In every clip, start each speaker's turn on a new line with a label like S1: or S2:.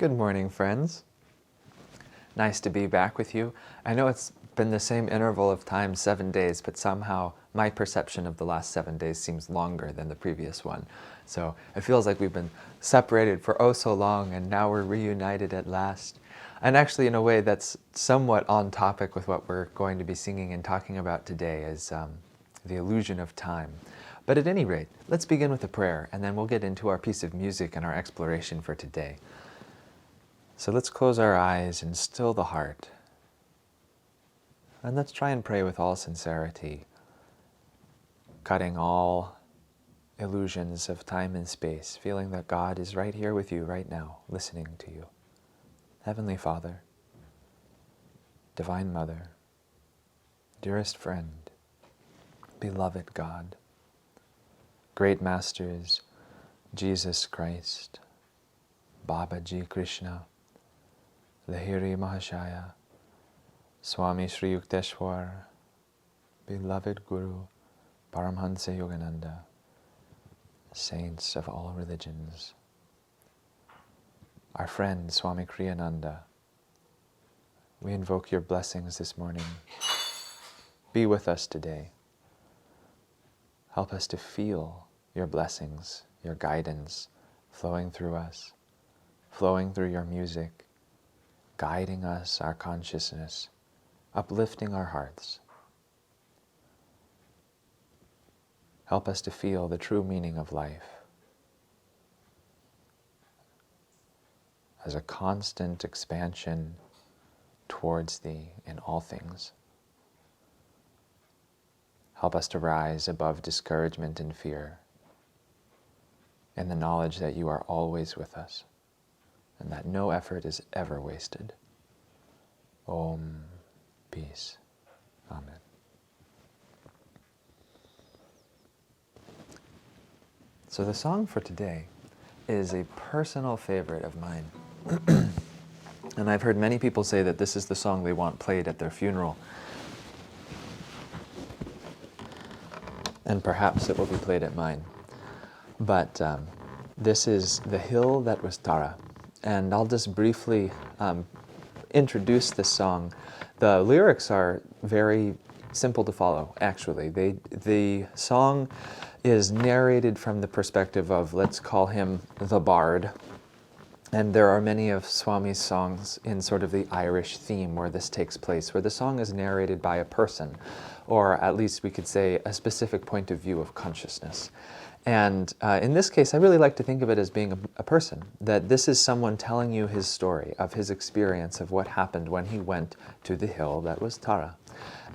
S1: Good morning, friends. Nice to be back with you. I know it's been the same interval of time, 7 days, but somehow my perception of the last 7 days seems longer than the previous one. So it feels like we've been separated for oh so long, and now we're reunited at last. And actually, in a way, that's somewhat on topic with what we're going to be singing and talking about today, is the illusion of time. But at any rate, let's begin with a prayer, and then we'll get into our piece of music and our exploration for today. So let's close our eyes and still the heart. And let's try and pray with all sincerity, cutting all illusions of time and space, feeling that God is right here with you right now, listening to you. Heavenly Father, Divine Mother, dearest friend, beloved God, great masters, Jesus Christ, Babaji Krishna, Lahiri Mahashaya, Swami Sri Yukteswar, beloved Guru, Paramhansa Yogananda, saints of all religions, our friend Swami Kriyananda, we invoke your blessings this morning. Be with us today. Help us to feel your blessings, your guidance flowing through us, flowing through your music, guiding us, our consciousness, uplifting our hearts. Help us to feel the true meaning of life as a constant expansion towards Thee in all things. Help us to rise above discouragement and fear in the knowledge that you are always with us and that no effort is ever wasted. Om. Peace. Amen. So the song for today is a personal favorite of mine. And I've heard many people say that this is the song they want played at their funeral. And perhaps it will be played at mine. But this is The Hill That Was Tara. And I'll just briefly introduce this song. The lyrics are very simple to follow, actually. The song is narrated from the perspective of, let's call him the bard. And there are many of Swami's songs in sort of the Irish theme where this takes place, where the song is narrated by a person, or at least we could say a specific point of view of consciousness. And in this case, I really like to think of it as being a person, that this is someone telling you his story of his experience of what happened when he went to the hill that was Tara.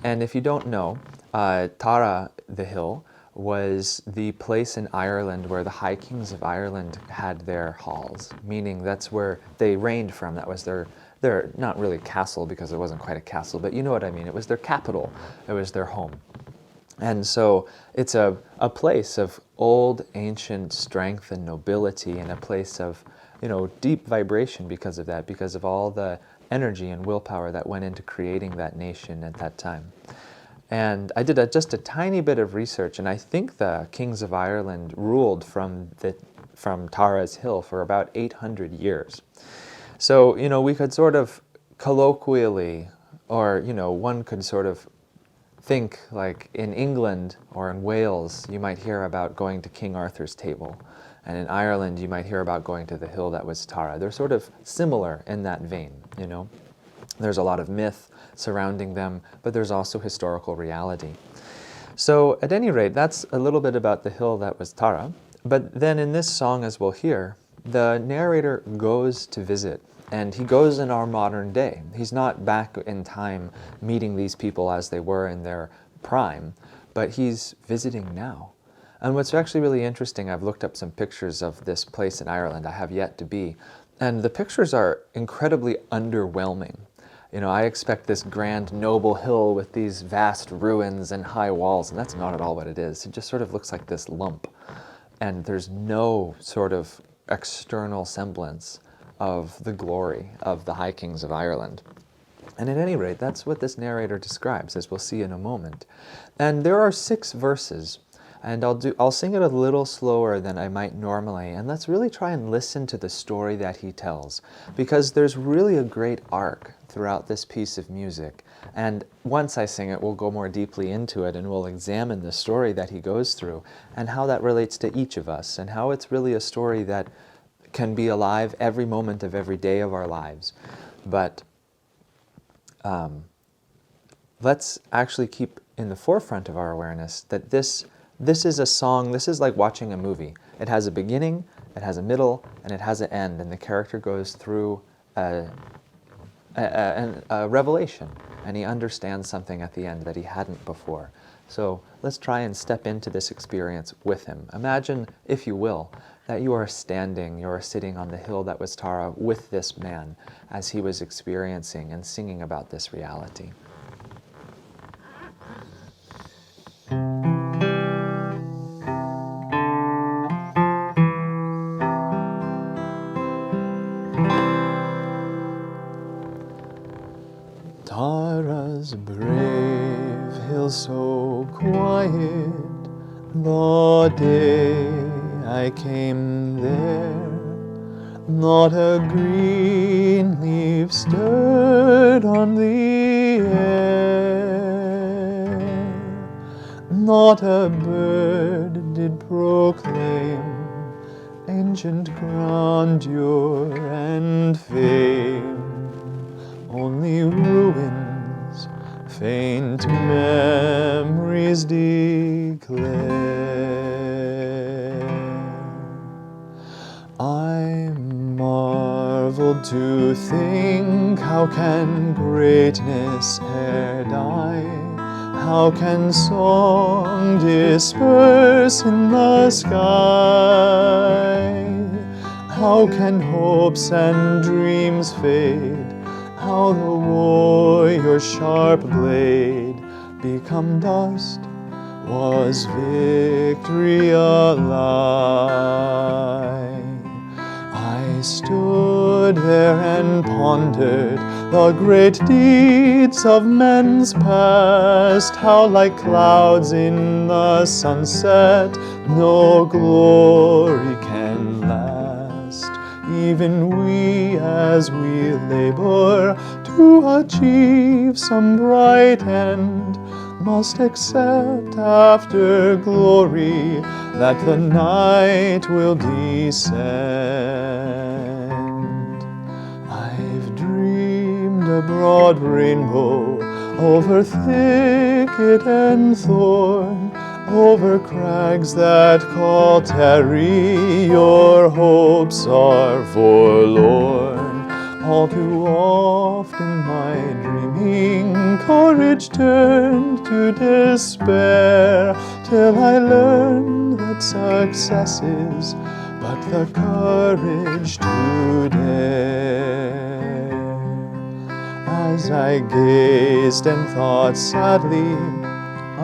S1: And if you don't know, Tara, the hill, was the place in Ireland where the High Kings of Ireland had their halls, meaning that's where they reigned from. That was their not really castle, because it wasn't quite a castle, but you know what I mean. It was their capital. It was their home. And so it's a place of old, ancient strength and nobility, and a place of, deep vibration because of that, because of all the energy and willpower that went into creating that nation at that time. And I did just a tiny bit of research, and I think the kings of Ireland ruled from Tara's Hill for about 800 years. So, we could sort of colloquially, or, one could sort of think like in England or in Wales, you might hear about going to King Arthur's table. And in Ireland, you might hear about going to the hill that was Tara. They're sort of similar in that vein, There's a lot of myth surrounding them, but there's also historical reality. So at any rate, that's a little bit about the hill that was Tara. But then in this song, as we'll hear, the narrator goes to visit. And he goes in our modern day. He's not back in time meeting these people as they were in their prime, but he's visiting now. And what's actually really interesting, I've looked up some pictures of this place in Ireland. I have yet to be. And the pictures are incredibly underwhelming. I expect this grand, noble hill with these vast ruins and high walls, and that's not at all what it is. It just sort of looks like this lump. And there's no sort of external semblance of the glory of the High Kings of Ireland. And at any rate, that's what this narrator describes, as we'll see in a moment. And there are 6 verses And I'll sing it a little slower than I might normally, and let's really try and listen to the story that he tells, because there's really a great arc throughout this piece of music. And once I sing it, we'll go more deeply into it, and we'll examine the story that he goes through, and how that relates to each of us, and how it's really a story that can be alive every moment of every day of our lives. But let's actually keep in the forefront of our awareness that this is a song, this is like watching a movie. It has a beginning, it has a middle, and it has an end, and the character goes through a revelation, and he understands something at the end that he hadn't before. So let's try and step into this experience with him. Imagine, if you will, that you are sitting on the hill that was Tara with this man as he was experiencing and singing about this reality. Tara's brave hill so quiet, the day I came there, not a green leaf stirred on the air, not a bird did proclaim ancient grandeur and fame. Only ruins, faint memories declare. I marveled to think, how can greatness e'er die? How can song disperse in the sky? How can hopes and dreams fade? How the warrior's sharp blade become dust? Was victory a lie? I stood there and pondered the great deeds of men's past, how like clouds in the sunset no glory can last. Even we, as we labor to achieve some bright end, must accept after glory that the night will descend. I've dreamed a broad rainbow over thicket and thorn, over crags that call tarry, your hopes are forlorn. All too often my dreaming courage turned to despair, till I learned that success is but the courage to dare. As I gazed and thought sadly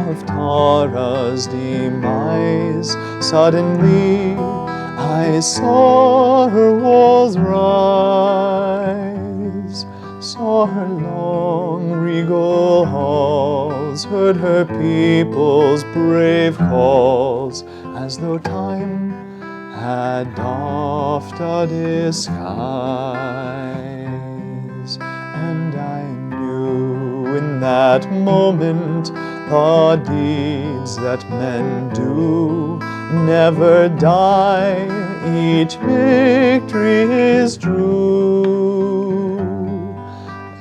S1: of Tara's demise, suddenly I saw her walls rise, saw her long regal halls, heard her people's brave calls, as though time had doffed a disguise. And I knew in that moment the deeds that men do never die, each victory is true.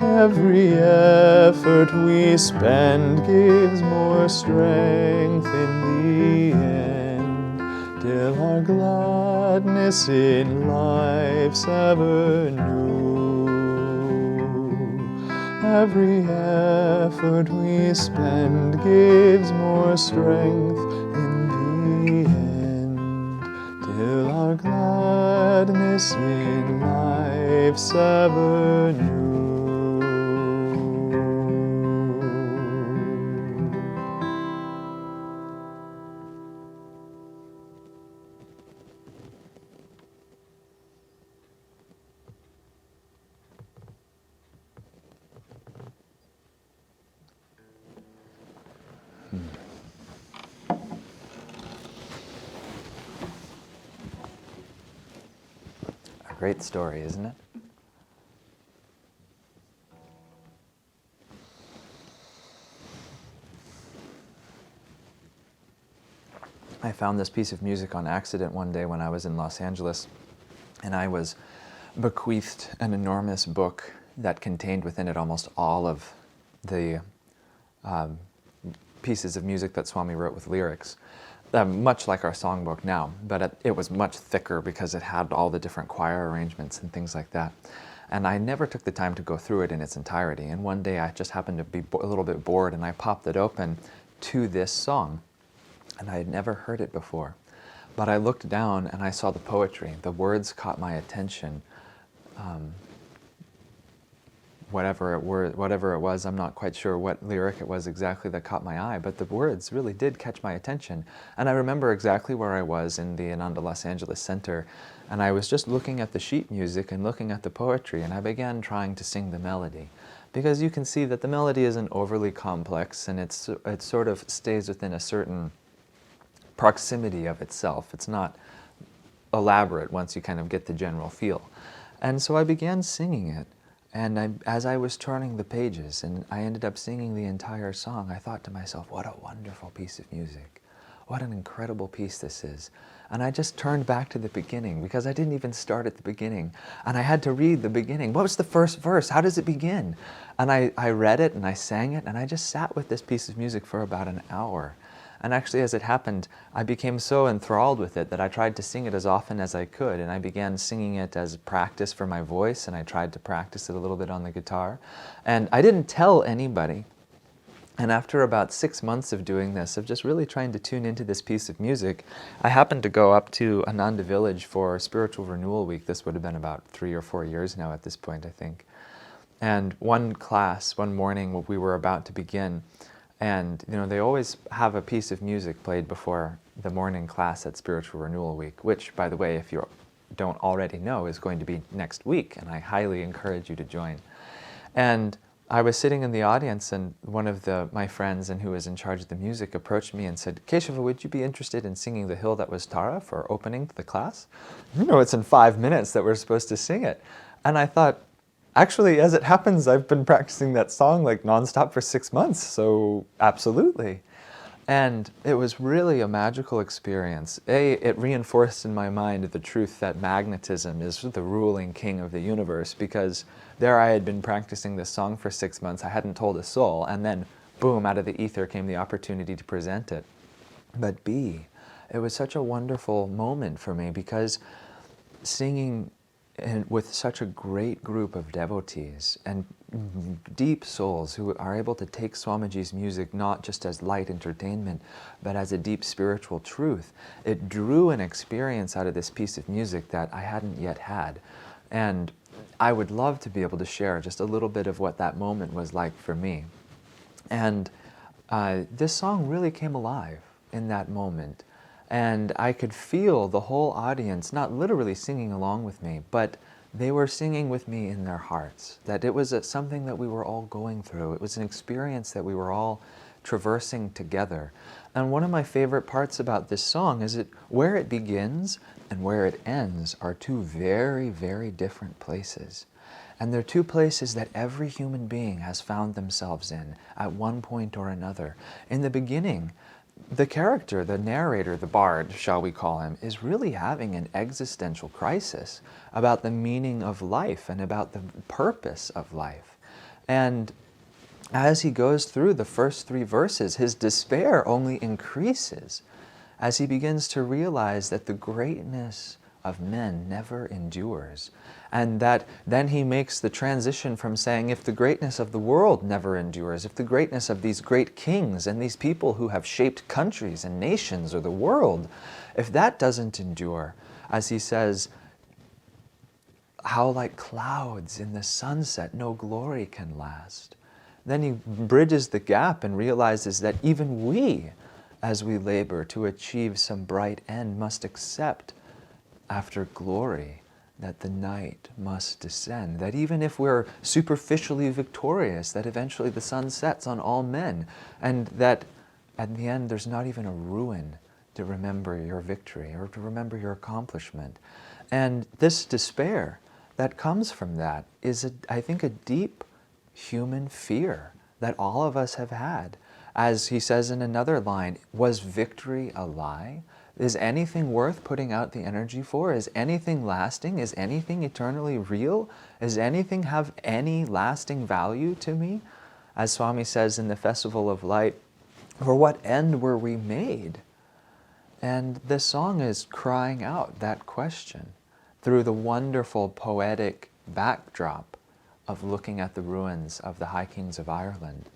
S1: Every effort we spend gives more strength in the end, till our gladness in life's ever new. Every effort we spend gives more strength in the end, till our gladness in life's ever new. great story, isn't it? I found this piece of music on accident one day when I was in Los Angeles, and I was bequeathed an enormous book that contained within it almost all of the pieces of music that Swami wrote with lyrics, much like our songbook now, but it was much thicker because it had all the different choir arrangements and things like that. And I never took the time to go through it in its entirety. And one day I just happened to be a little bit bored, and I popped it open to this song. And I had never heard it before. But I looked down and I saw the poetry. The words caught my attention. Whatever it was, I'm not quite sure what lyric it was exactly that caught my eye, but the words really did catch my attention. And I remember exactly where I was in the Ananda Los Angeles Center, and I was just looking at the sheet music and looking at the poetry, and I began trying to sing the melody. Because you can see that the melody isn't overly complex, and it sort of stays within a certain proximity of itself. It's not elaborate once you kind of get the general feel. And so I began singing it, and as I was turning the pages and I ended up singing the entire song, I thought to myself, what a wonderful piece of music. What an incredible piece this is. And I just turned back to the beginning, because I didn't even start at the beginning. And I had to read the beginning. What was the first verse? How does it begin? And I read it and I sang it, and I just sat with this piece of music for about an hour. And actually, as it happened, I became so enthralled with it that I tried to sing it as often as I could. And I began singing it as practice for my voice, and I tried to practice it a little bit on the guitar. And I didn't tell anybody. And after about 6 months of doing this, of just really trying to tune into this piece of music, I happened to go up to Ananda Village for Spiritual Renewal Week. This would have been about 3 or 4 years now at this point, I think. And one morning, we were about to begin. And they always have a piece of music played before the morning class at Spiritual Renewal Week, which, by the way, if you don't already know, is going to be next week, and I highly encourage you to join. And I was sitting in the audience, and one of my friends and who was in charge of the music approached me and said, "Keshava, would you be interested in singing The Hill That Was Tara for opening the class? It's in 5 minutes that we're supposed to sing it." And I thought, actually, as it happens, I've been practicing that song like nonstop for 6 months, so absolutely. And it was really a magical experience. It reinforced in my mind the truth that magnetism is the ruling king of the universe, because there I had been practicing this song for 6 months. I hadn't told a soul, and then boom, out of the ether came the opportunity to present it. But it was such a wonderful moment for me, because singing with such a great group of devotees and deep souls who are able to take Swamiji's music not just as light entertainment, but as a deep spiritual truth, it drew an experience out of this piece of music that I hadn't yet had. And I would love to be able to share just a little bit of what that moment was like for me. And this song really came alive in that moment. And I could feel the whole audience not literally singing along with me, but they were singing with me in their hearts. That it was something that we were all going through. It was an experience that we were all traversing together. And one of my favorite parts about this song is where it begins and where it ends are two very, very different places. And they're two places that every human being has found themselves in at one point or another. In the beginning, the character, the narrator, the bard, shall we call him, is really having an existential crisis about the meaning of life and about the purpose of life. And as he goes through the first 3 verses, his despair only increases as he begins to realize that the greatness of men never endures. And that then he makes the transition from saying, if the greatness of the world never endures, if the greatness of these great kings and these people who have shaped countries and nations or the world, if that doesn't endure, as he says, how like clouds in the sunset no glory can last. Then he bridges the gap and realizes that even we, as we labor to achieve some bright end, must accept after glory that the night must descend, that even if we're superficially victorious, that eventually the sun sets on all men, and that at the end there's not even a ruin to remember your victory or to remember your accomplishment. And this despair that comes from that is, I think, a deep human fear that all of us have had. As he says in another line, was victory a lie? Is anything worth putting out the energy for? Is anything lasting? Is anything eternally real? Does anything have any lasting value to me? As Swami says in the Festival of Light, for what end were we made? And this song is crying out that question through the wonderful poetic backdrop of looking at the ruins of the High Kings of Ireland.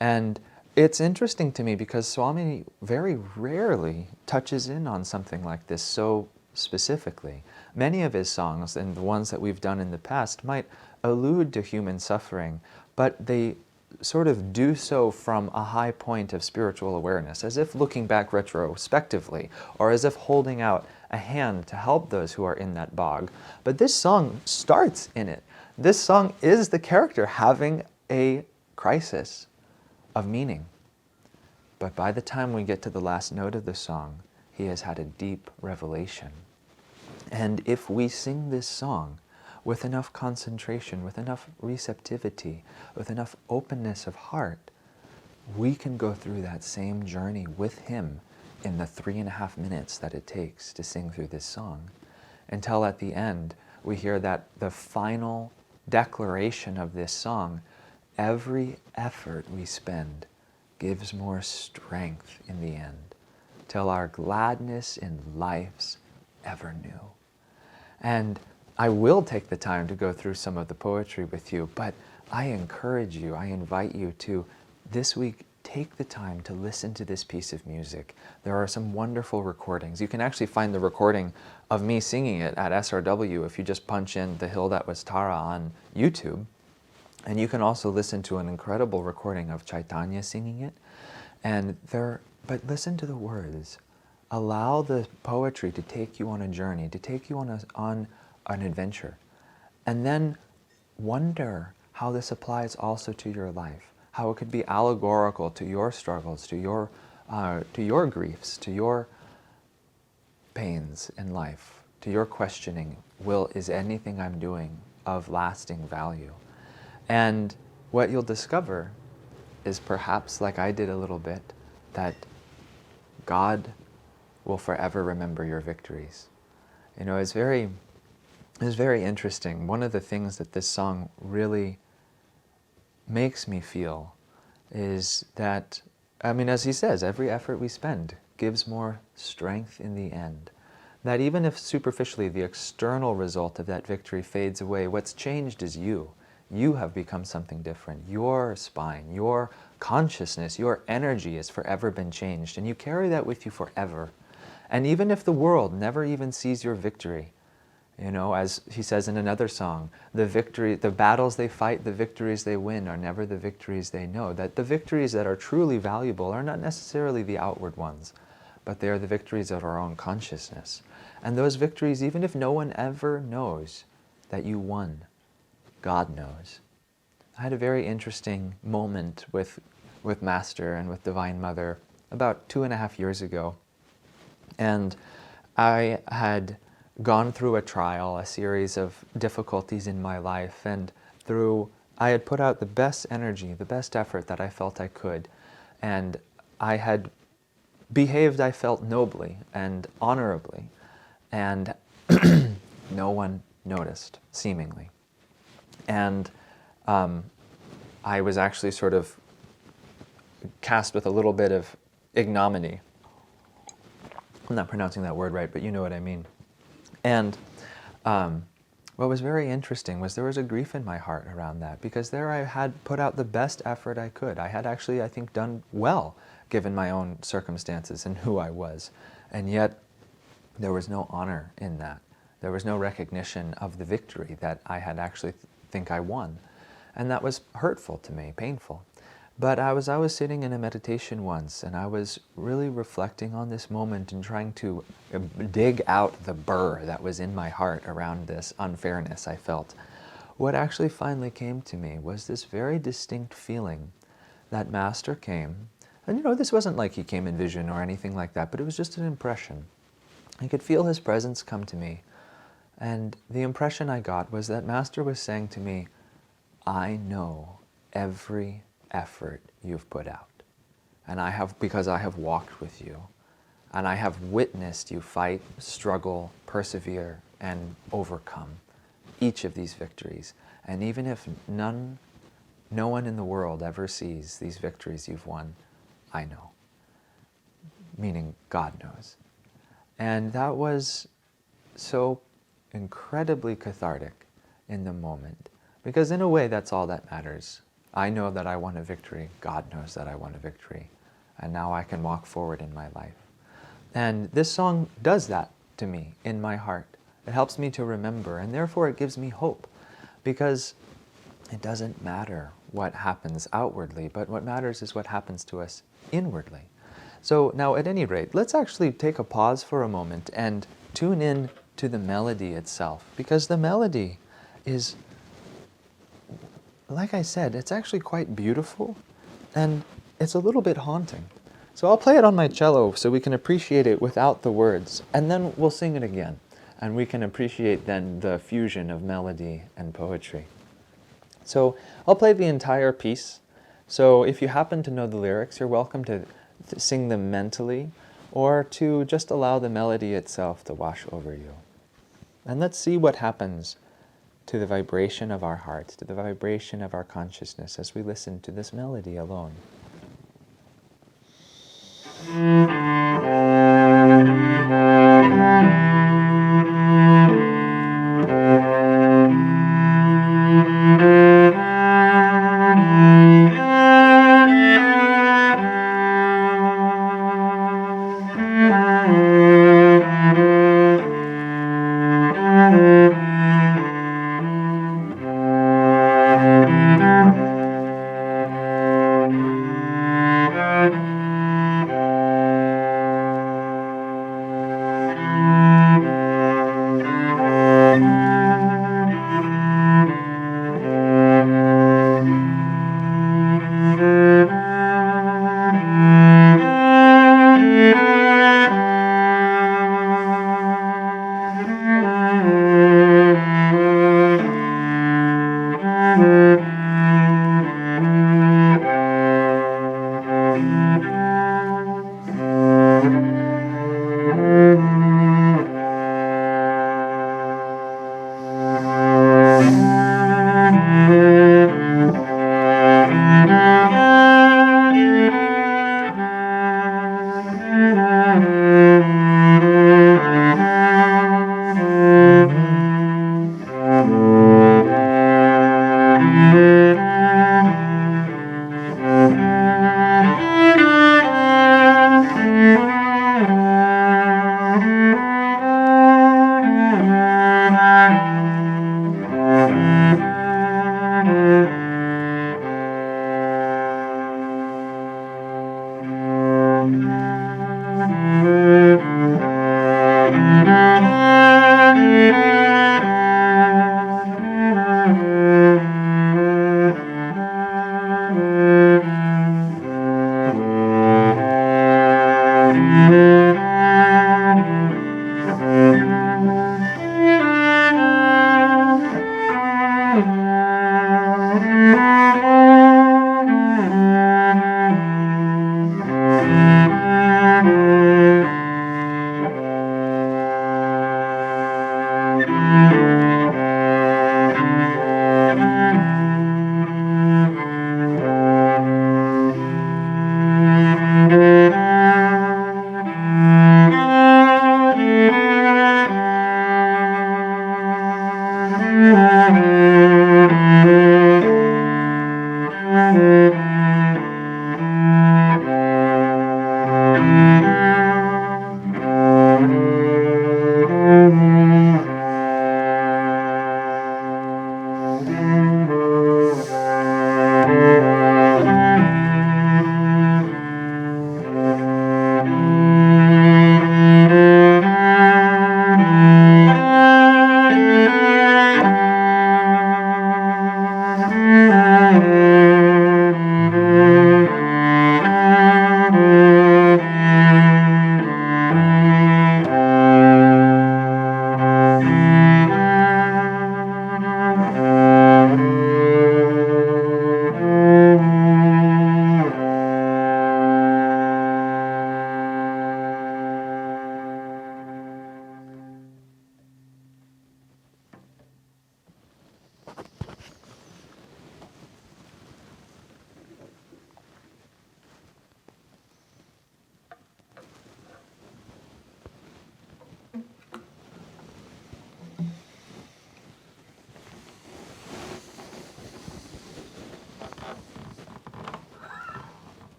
S1: And it's interesting to me because Swami very rarely touches in on something like this so specifically. Many of his songs, and the ones that we've done in the past, might allude to human suffering, but they sort of do so from a high point of spiritual awareness, as if looking back retrospectively, or as if holding out a hand to help those who are in that bog. But this song starts in it. This song is the character having a crisis of meaning. But by the time we get to the last note of the song, he has had a deep revelation. And if we sing this song with enough concentration, with enough receptivity, with enough openness of heart, we can go through that same journey with him in the 3.5 minutes that it takes to sing through this song, until at the end we hear that the final declaration of this song, every effort we spend gives more strength in the end, till our gladness in life's ever new. And I will take the time to go through some of the poetry with you, but I encourage you, I invite you to, this week, take the time to listen to this piece of music. There are some wonderful recordings. You can actually find the recording of me singing it at SRW if you just punch in The Hill That Was Tara on YouTube. And you can also listen to an incredible recording of Chaitanya singing it. But listen to the words. Allow the poetry to take you on a journey, to take you on an adventure. And then wonder how this applies also to your life, how it could be allegorical to your struggles, to your griefs, to your pains in life, to your questioning, is anything I'm doing of lasting value? And what you'll discover is, perhaps like I did a little bit, that God will forever remember your victories. You know, it's very interesting. One of the things that this song really makes me feel is that, I mean, as he says, every effort we spend gives more strength in the end. That even if superficially the external result of that victory fades away, what's changed is you. You have become something different. Your spine, your consciousness, your energy has forever been changed, and you carry that with you forever. And even if the world never even sees your victory, you know, as he says in another song, the battles they fight, the victories they win are never the victories they know. That the victories that are truly valuable are not necessarily the outward ones, but they are the victories of our own consciousness. And those victories, even if no one ever knows that you won, God knows. I had a very interesting moment with Master and with Divine Mother about 2.5 years ago. And I had gone through a trial, a series of difficulties in my life, and I had put out the best energy, the best effort that I felt I could. And I had behaved, I felt, nobly and honorably. And no one noticed, seemingly. And I was actually sort of cast with a little bit of ignominy. I'm not pronouncing that word right, but you know what I mean. And what was very interesting was there was a grief in my heart around that, because there I had put out the best effort I could. I had actually, I think, done well, given my own circumstances and who I was. And yet, there was no honor in that. There was no recognition of the victory that I had actually think I won. And that was hurtful to me, painful. But I was sitting in a meditation once, and I was really reflecting on this moment and trying to dig out the burr that was in my heart around this unfairness I felt. What actually finally came to me was this very distinct feeling that Master came, and you know, this wasn't like he came in vision or anything like that, but it was just an impression. I could feel his presence come to me, And the impression I got was that Master was saying to me, I know every effort you've put out. And I have, because I have walked with you. And I have witnessed you fight, struggle, persevere, and overcome each of these victories. And even if no one in the world ever sees these victories you've won, I know. Meaning God knows. And that was so incredibly cathartic in the moment. Because in a way, that's all that matters. I know that I won a victory. God knows that I won a victory. And now I can walk forward in my life. And this song does that to me in my heart. It helps me to remember, and therefore it gives me hope. Because it doesn't matter what happens outwardly, but what matters is what happens to us inwardly. So now, at any rate, let's actually take a pause for a moment and tune in to the melody itself. Because the melody is, like I said, it's actually quite beautiful, and it's a little bit haunting. So I'll play it on my cello so we can appreciate it without the words, and then we'll sing it again. And we can appreciate then the fusion of melody and poetry. So I'll play the entire piece. So if you happen to know the lyrics, you're welcome to sing them mentally, or to just allow the melody itself to wash over you. And let's see what happens to the vibration of our hearts, to the vibration of our consciousness as we listen to this melody alone.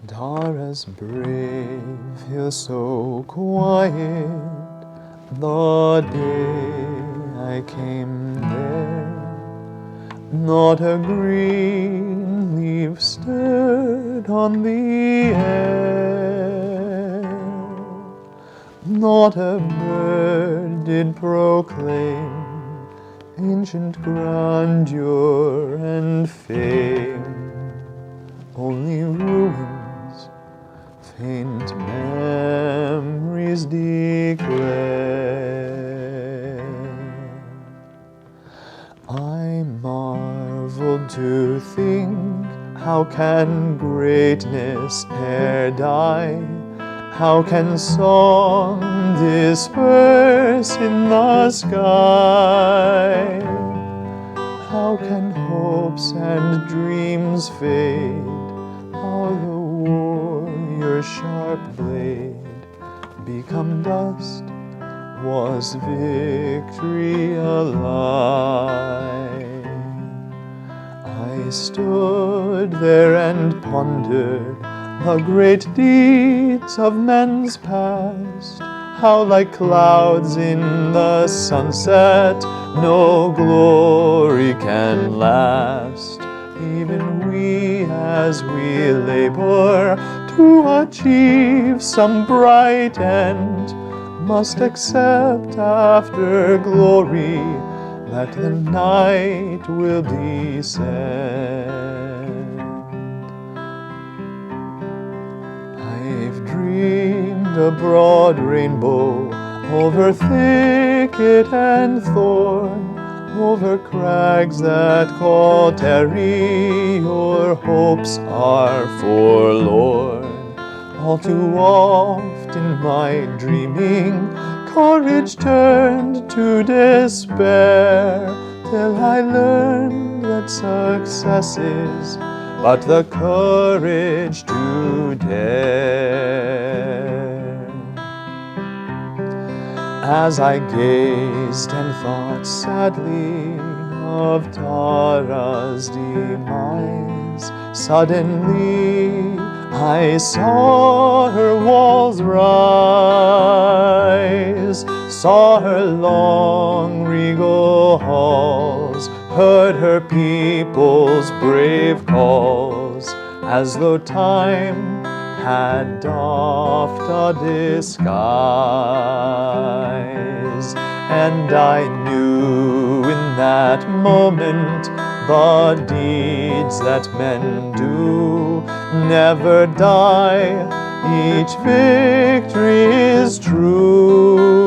S1: Tara's brave, he's so quiet. The day I came there, not a green leaf stirred on the air, not a bird did proclaim ancient grandeur and fame, only ruins, faint memories declare. I marvel to think, how can greatness e'er die? How can song disperse in the sky? How can hopes and dreams fade? How the warrior's sharp blade become dust? Was victory a lie? I stood there and pondered the great deeds of men's past, how like clouds in the sunset no glory can last. Even we, as we labor to achieve some bright end, must accept after glory that the night will descend. I've dreamed a broad rainbow over thicket and thorn, over crags that call tarry, your hopes are forlorn. All too oft in my dreaming, courage turned to despair, till I learned that success is but the courage to dare. As I gazed and thought sadly of Tara's demise, suddenly I saw her walls rise, saw her long regal halls, heard her people's brave calls, as though time had doffed a disguise. And I knew in that moment the deeds that men do never die, each victory is true.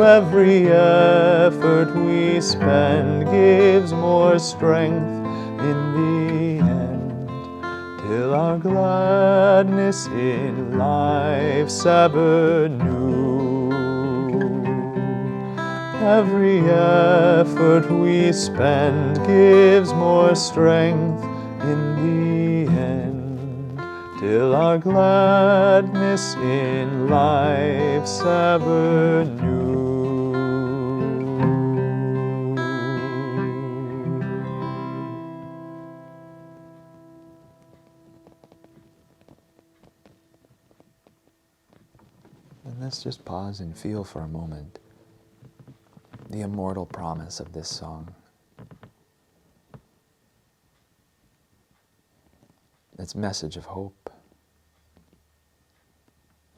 S1: Every effort we spend gives more strength in the end, till our gladness in life's ever new. Every effort we spend gives more strength in the end, till our gladness in life's ever new. And let's just pause and feel for a moment the immortal promise of this song. Its message of hope,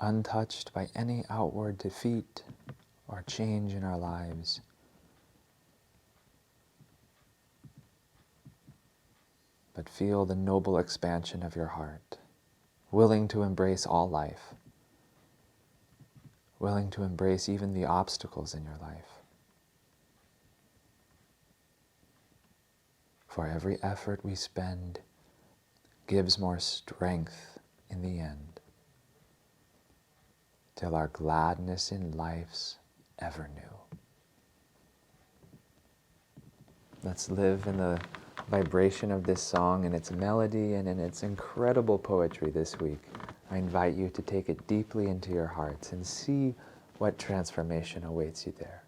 S1: untouched by any outward defeat or change in our lives. But feel the noble expansion of your heart, willing to embrace all life, willing to embrace even the obstacles in your life. For every effort we spend gives more strength in the end, till our gladness in life's ever new. Let's live in the vibration of this song and its melody and in its incredible poetry this week. I invite you to take it deeply into your hearts and see what transformation awaits you there.